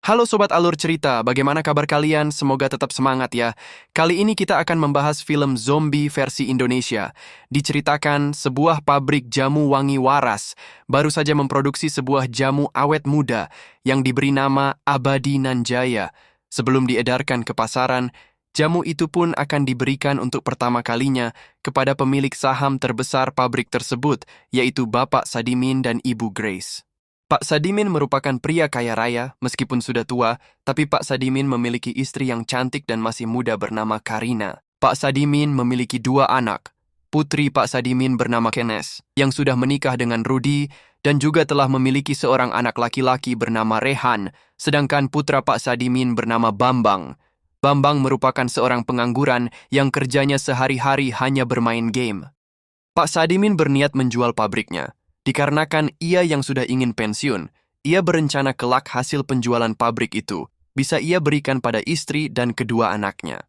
Halo Sobat Alur Cerita, bagaimana kabar kalian? Semoga tetap semangat ya. Kali ini kita akan membahas film zombie versi Indonesia. Diceritakan sebuah pabrik jamu wangi waras baru saja memproduksi sebuah jamu awet muda yang diberi nama Abadi Nanjaya. Sebelum diedarkan ke pasaran, jamu itu pun akan diberikan untuk pertama kalinya kepada pemilik saham terbesar pabrik tersebut, yaitu Bapak Sadimin dan Ibu Grace. Pak Sadimin merupakan pria kaya raya, meskipun sudah tua, tapi Pak Sadimin memiliki istri yang cantik dan masih muda bernama Karina. Pak Sadimin memiliki dua anak. Putri Pak Sadimin bernama Kenes, yang sudah menikah dengan Rudi, dan juga telah memiliki seorang anak laki-laki bernama Rehan, sedangkan putra Pak Sadimin bernama Bambang. Bambang merupakan seorang pengangguran yang kerjanya sehari-hari hanya bermain game. Pak Sadimin berniat menjual pabriknya. Dikarenakan ia yang sudah ingin pensiun, ia berencana kelak hasil penjualan pabrik itu bisa ia berikan pada istri dan kedua anaknya.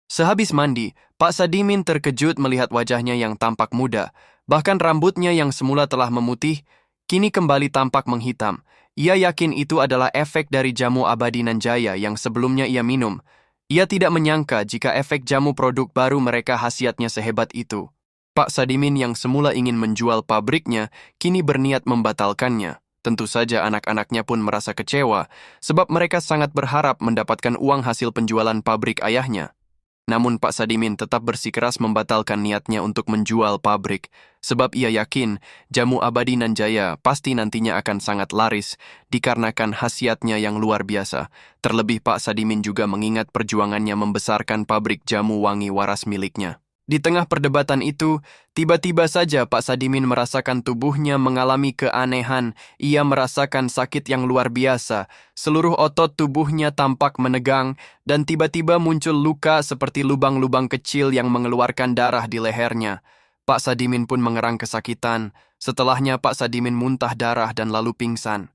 Sehabis mandi, Pak Sadimin terkejut melihat wajahnya yang tampak muda, bahkan rambutnya yang semula telah memutih, kini kembali tampak menghitam. Ia yakin itu adalah efek dari jamu Abadi Nanjaya yang sebelumnya ia minum. Ia tidak menyangka jika efek jamu produk baru mereka khasiatnya sehebat itu. Pak Sadimin yang semula ingin menjual pabriknya, kini berniat membatalkannya. Tentu saja anak-anaknya pun merasa kecewa, sebab mereka sangat berharap mendapatkan uang hasil penjualan pabrik ayahnya. Namun Pak Sadimin tetap bersikeras membatalkan niatnya untuk menjual pabrik, sebab ia yakin jamu Abadi Nanjaya pasti nantinya akan sangat laris, dikarenakan khasiatnya yang luar biasa. Terlebih Pak Sadimin juga mengingat perjuangannya membesarkan pabrik jamu wangi waras miliknya. Di tengah perdebatan itu, tiba-tiba saja Pak Sadimin merasakan tubuhnya mengalami keanehan. Ia merasakan sakit yang luar biasa. Seluruh otot tubuhnya tampak menegang, dan tiba-tiba muncul luka seperti lubang-lubang kecil yang mengeluarkan darah di lehernya. Pak Sadimin pun mengerang kesakitan. Setelahnya Pak Sadimin muntah darah dan lalu pingsan.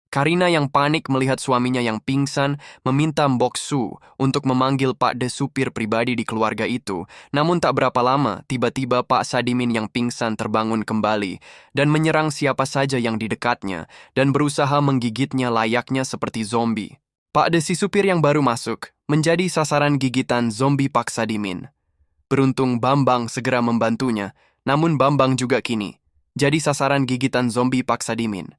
Karina yang panik melihat suaminya yang pingsan meminta Mbok Su untuk memanggil Pak De supir pribadi di keluarga itu. Namun tak berapa lama, tiba-tiba Pak Sadimin yang pingsan terbangun kembali dan menyerang siapa saja yang di dekatnya dan berusaha menggigitnya layaknya seperti zombie. Pak De si supir yang baru masuk menjadi sasaran gigitan zombie Pak Sadimin. Beruntung Bambang segera membantunya, namun Bambang juga kini jadi sasaran gigitan zombie Pak Sadimin.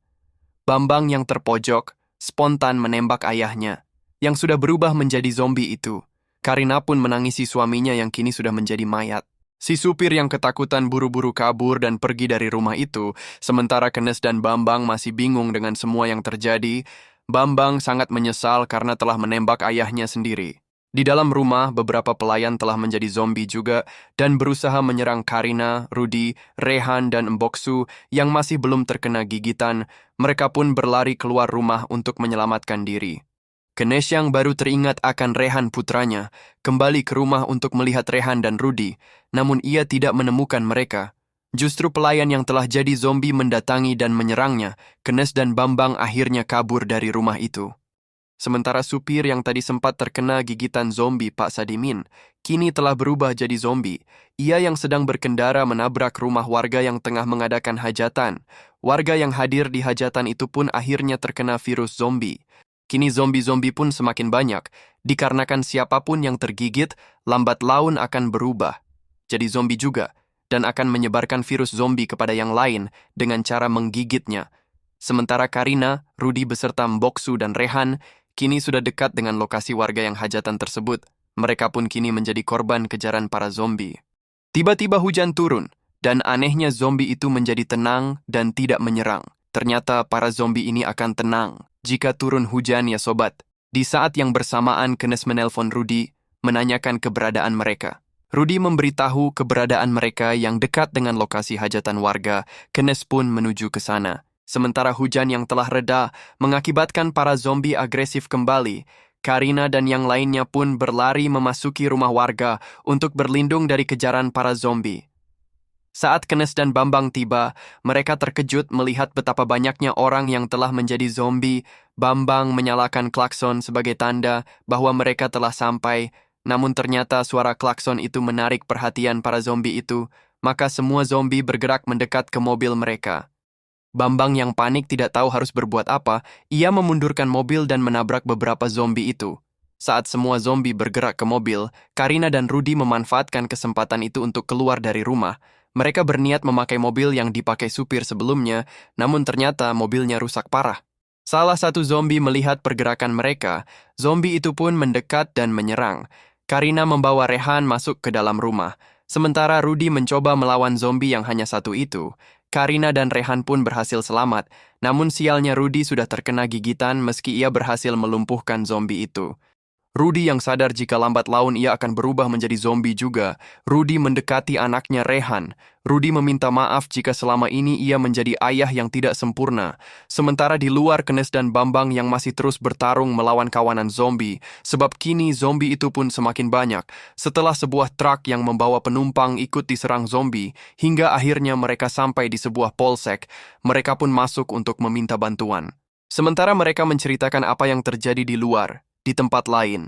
Bambang yang terpojok, spontan menembak ayahnya, yang sudah berubah menjadi zombie itu. Karina pun menangisi suaminya yang kini sudah menjadi mayat. Si supir yang ketakutan buru-buru kabur dan pergi dari rumah itu, sementara Kenes dan Bambang masih bingung dengan semua yang terjadi. Bambang sangat menyesal karena telah menembak ayahnya sendiri. Di dalam rumah, beberapa pelayan telah menjadi zombie juga dan berusaha menyerang Karina, Rudi, Rehan, dan Mboksu yang masih belum terkena gigitan. Mereka pun berlari keluar rumah untuk menyelamatkan diri. Ganesh yang baru teringat akan Rehan putranya, kembali ke rumah untuk melihat Rehan dan Rudi, namun ia tidak menemukan mereka. Justru pelayan yang telah jadi zombie mendatangi dan menyerangnya. Ganesh dan Bambang akhirnya kabur dari rumah itu. Sementara supir yang tadi sempat terkena gigitan zombie Pak Sadimin, kini telah berubah jadi zombie. Ia yang sedang berkendara menabrak rumah warga yang tengah mengadakan hajatan. Warga yang hadir di hajatan itu pun akhirnya terkena virus zombie. Kini zombie-zombie pun semakin banyak, dikarenakan siapapun yang tergigit, lambat laun akan berubah. Jadi zombie juga, dan akan menyebarkan virus zombie kepada yang lain dengan cara menggigitnya. Sementara Karina, Rudi beserta Mboksu dan Rehan kini sudah dekat dengan lokasi warga yang hajatan tersebut. Mereka pun kini menjadi korban kejaran para zombie. Tiba-tiba hujan turun, dan anehnya zombie itu menjadi tenang dan tidak menyerang. Ternyata para zombie ini akan tenang jika turun hujan ya sobat. Di saat yang bersamaan Kenes menelpon Rudi, menanyakan keberadaan mereka. Rudi memberitahu keberadaan mereka yang dekat dengan lokasi hajatan warga. Kenes pun menuju ke sana. Sementara hujan yang telah reda mengakibatkan para zombie agresif kembali, Karina dan yang lainnya pun berlari memasuki rumah warga untuk berlindung dari kejaran para zombie. Saat Kenes dan Bambang tiba, mereka terkejut melihat betapa banyaknya orang yang telah menjadi zombie. Bambang menyalakan klakson sebagai tanda bahwa mereka telah sampai, namun ternyata suara klakson itu menarik perhatian para zombie itu, maka semua zombie bergerak mendekat ke mobil mereka. Bambang yang panik tidak tahu harus berbuat apa, ia memundurkan mobil dan menabrak beberapa zombie itu. Saat semua zombie bergerak ke mobil, Karina dan Rudy memanfaatkan kesempatan itu untuk keluar dari rumah. Mereka berniat memakai mobil yang dipakai supir sebelumnya, namun ternyata mobilnya rusak parah. Salah satu zombie melihat pergerakan mereka, zombie itu pun mendekat dan menyerang. Karina membawa Rehan masuk ke dalam rumah, sementara Rudy mencoba melawan zombie yang hanya satu itu. Karina dan Rehan pun berhasil selamat, namun sialnya Rudy sudah terkena gigitan meski ia berhasil melumpuhkan zombie itu. Rudy yang sadar jika lambat laun ia akan berubah menjadi zombie juga. Rudy mendekati anaknya Rehan. Rudy meminta maaf jika selama ini ia menjadi ayah yang tidak sempurna. Sementara di luar Kenes dan Bambang yang masih terus bertarung melawan kawanan zombie. Sebab kini zombie itu pun semakin banyak. Setelah sebuah truk yang membawa penumpang ikut diserang zombie, hingga akhirnya mereka sampai di sebuah polsek, mereka pun masuk untuk meminta bantuan. Sementara mereka menceritakan apa yang terjadi di luar. Di tempat lain,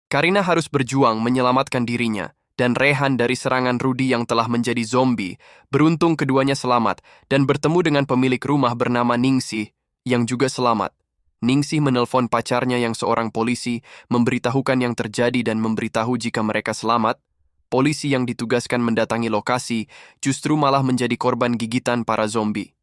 Karina harus berjuang menyelamatkan dirinya dan Rehan dari serangan Rudy yang telah menjadi zombie. Beruntung keduanya selamat dan bertemu dengan pemilik rumah bernama Ningsih yang juga selamat. Ningsih menelpon pacarnya yang seorang polisi, memberitahukan yang terjadi dan memberitahu jika mereka selamat. Polisi yang ditugaskan mendatangi lokasi justru malah menjadi korban gigitan para zombie.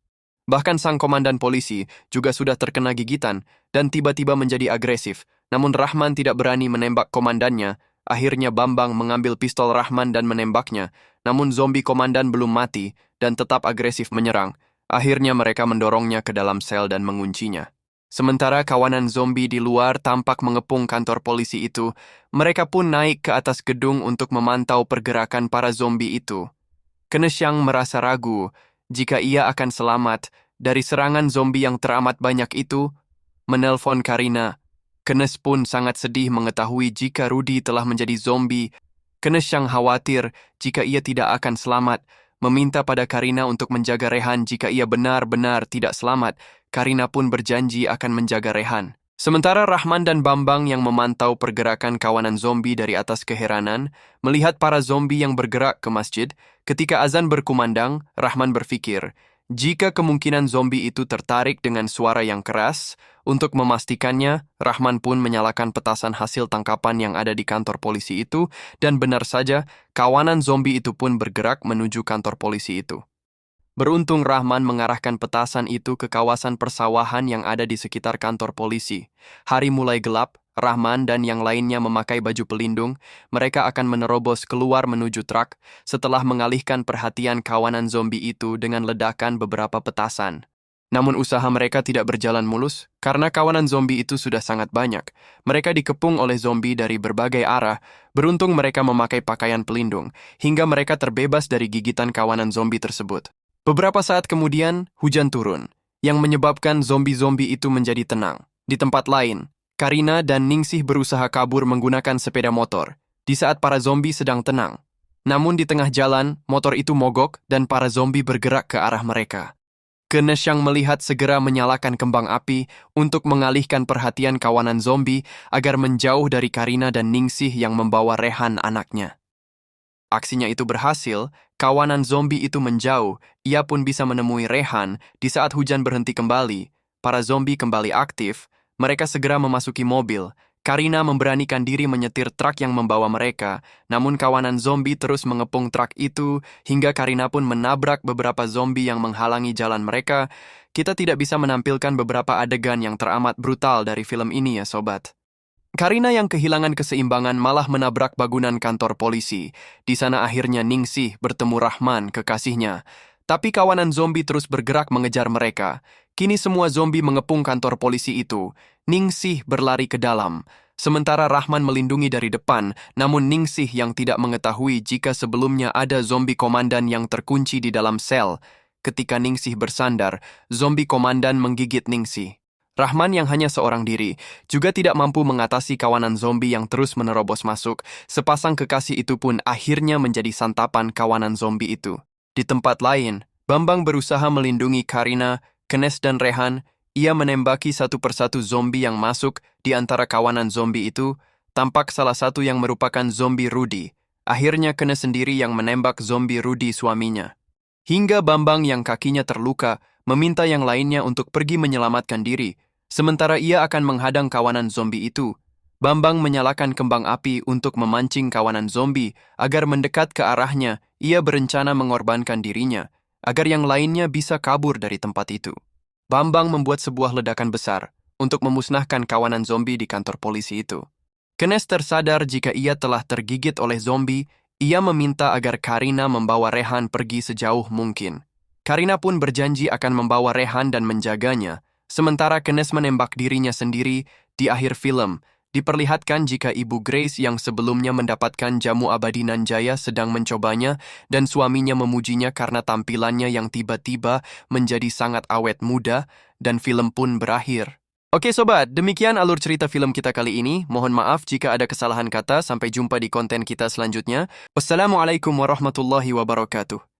Bahkan sang komandan polisi juga sudah terkena gigitan dan tiba-tiba menjadi agresif. Namun Rahman tidak berani menembak komandannya. Akhirnya Bambang mengambil pistol Rahman dan menembaknya. Namun zombie komandan belum mati dan tetap agresif menyerang. Akhirnya mereka mendorongnya ke dalam sel dan menguncinya. Sementara kawanan zombie di luar tampak mengepung kantor polisi itu, mereka pun naik ke atas gedung untuk memantau pergerakan para zombie itu. Kenesyang merasa ragu jika ia akan selamat dari serangan zombie yang teramat banyak itu, menelpon Karina. Kenes pun sangat sedih mengetahui jika Rudy telah menjadi zombie. Kenesyang khawatir jika ia tidak akan selamat, meminta pada Karina untuk menjaga Rehan jika ia benar-benar tidak selamat. Karina pun berjanji akan menjaga Rehan. Sementara Rahman dan Bambang yang memantau pergerakan kawanan zombie dari atas keheranan, melihat para zombie yang bergerak ke masjid, ketika azan berkumandang, Rahman berpikir, jika kemungkinan zombie itu tertarik dengan suara yang keras, untuk memastikannya, Rahman pun menyalakan petasan hasil tangkapan yang ada di kantor polisi itu, dan benar saja, kawanan zombie itu pun bergerak menuju kantor polisi itu. Beruntung Rahman mengarahkan petasan itu ke kawasan persawahan yang ada di sekitar kantor polisi. Hari mulai gelap, Rahman dan yang lainnya memakai baju pelindung. Mereka akan menerobos keluar menuju truk setelah mengalihkan perhatian kawanan zombie itu dengan ledakan beberapa petasan. Namun usaha mereka tidak berjalan mulus karena kawanan zombie itu sudah sangat banyak. Mereka dikepung oleh zombie dari berbagai arah. Beruntung mereka memakai pakaian pelindung hingga mereka terbebas dari gigitan kawanan zombie tersebut. Beberapa saat kemudian, hujan turun, yang menyebabkan zombie-zombie itu menjadi tenang. Di tempat lain, Karina dan Ningsih berusaha kabur menggunakan sepeda motor, di saat para zombie sedang tenang. Namun di tengah jalan, motor itu mogok dan para zombie bergerak ke arah mereka. Kenesyang melihat segera menyalakan kembang api untuk mengalihkan perhatian kawanan zombie agar menjauh dari Karina dan Ningsih yang membawa Rehan anaknya. Aksinya itu berhasil, kawanan zombie itu menjauh, ia pun bisa menemui Rehan di saat hujan berhenti kembali. Para zombie kembali aktif, mereka segera memasuki mobil. Karina memberanikan diri menyetir truk yang membawa mereka, namun kawanan zombie terus mengepung truk itu, hingga Karina pun menabrak beberapa zombie yang menghalangi jalan mereka. Kita tidak bisa menampilkan beberapa adegan yang teramat brutal dari film ini ya sobat. Karina yang kehilangan keseimbangan malah menabrak bangunan kantor polisi. Di sana akhirnya Ningsih bertemu Rahman, kekasihnya. Tapi kawanan zombie terus bergerak mengejar mereka. Kini semua zombie mengepung kantor polisi itu. Ningsih berlari ke dalam. Sementara Rahman melindungi dari depan, namun Ningsih yang tidak mengetahui jika sebelumnya ada zombie komandan yang terkunci di dalam sel. Ketika Ningsih bersandar, zombie komandan menggigit Ningsih. Rahman yang hanya seorang diri juga tidak mampu mengatasi kawanan zombie yang terus menerobos masuk. Sepasang kekasih itu pun akhirnya menjadi santapan kawanan zombie itu. Di tempat lain, Bambang berusaha melindungi Karina, Kenes dan Rehan. Ia menembaki satu persatu zombie yang masuk di antara kawanan zombie itu. Tampak salah satu yang merupakan zombie Rudy. Akhirnya Kenes sendiri yang menembak zombie Rudy suaminya. Hingga Bambang yang kakinya terluka meminta yang lainnya untuk pergi menyelamatkan diri, sementara ia akan menghadang kawanan zombie itu. Bambang menyalakan kembang api untuk memancing kawanan zombie agar mendekat ke arahnya. Ia berencana mengorbankan dirinya agar yang lainnya bisa kabur dari tempat itu. Bambang membuat sebuah ledakan besar untuk memusnahkan kawanan zombie di kantor polisi itu. Kenes tersadar jika ia telah tergigit oleh zombie. Ia meminta agar Karina membawa Rehan pergi sejauh mungkin. Karina pun berjanji akan membawa Rehan dan menjaganya, sementara Kenes menembak dirinya sendiri. Di akhir film, diperlihatkan jika Ibu Grace yang sebelumnya mendapatkan jamu abadi Nanjaya sedang mencobanya dan suaminya memujinya karena tampilannya yang tiba-tiba menjadi sangat awet muda, dan film pun berakhir. Oke sobat, demikian alur cerita film kita kali ini. Mohon maaf jika ada kesalahan kata. Sampai jumpa di konten kita selanjutnya. Wassalamualaikum warahmatullahi wabarakatuh.